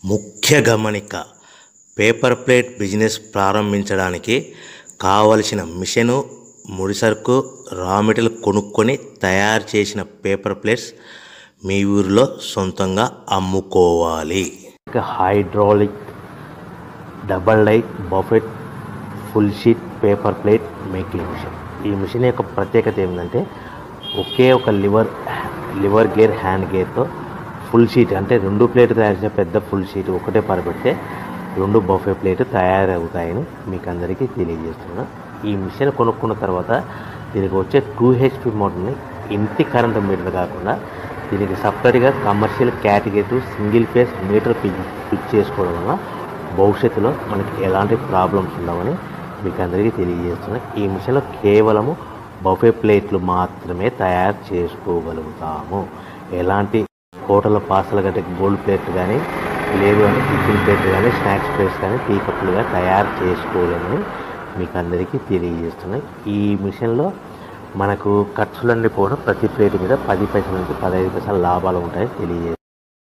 ముఖ్య గమనిక, paper plate business ప్రారంభించడానికి కావలసిన మిషను, ముడిసరుకు, రా మెటీరియల్ కొనుక్కొని తయారు చేసిన పేపర్ ప్లేట్స్ మీ ఊరిలో సొంతంగా అమ్ముకోవాలి. Hydraulic double die buffet full sheet paper plate making machine. ఈ మిషన్ యొక్క ప్రత్యేకత ఏంటంటే ఒకే ఒక లివర్ గేర్, హ్యాండ్ గేర్తో ఫుల్ షీట్ అంటే 2 ప్లేట్లు తయారు చేసే పెద్ద ఫుల్ షీట్ ఒకటే పరబెడితే 2 బఫే ప్లేట్ తయారవుతాయని మీకు అందరికీ తెలియజేస్తున్నాను. ఈ మిషన్ కొనుక్కున్న తర్వాత దీనికి వచ్చే 2 HP మోటార్ని ఇంటి కరెంట్ మీటర్ కాకుండా దీనికి సపరేట్గా commercial category single phase metre fix చేసుకోవడం వల్ల భవిష్యత్తులో మనకి ఎలాంటి ప్రాబ్లమ్స్ ఉండవని మీకు అందరికీ తెలియజేస్తున్నాను. ఈ మిషన్లో కేవలము బఫే ప్లేట్లు మాత్రమే తయారు చేసుకోగలుగుతాము. ఎలాంటి హోటల్ పార్సల్ కంటే గోల్డ్ ప్లేట్ కానీ, లేదు అంటే టిఫిన్ ప్లేట్ కానీ, స్నాక్స్ ప్లేట్స్ కానీ, టీ కప్పులుగా తయారు చేసుకోలేమని మీకు అందరికీ తెలియజేస్తున్నాయి. ఈ మిషన్లో మనకు ఖర్చులన్నీ కూడా ప్రతి ప్లేట్ మీద 10 పైసల నుంచి 15 పైసల లాభాలు ఉంటాయని తెలియజేస్తున్నాయి.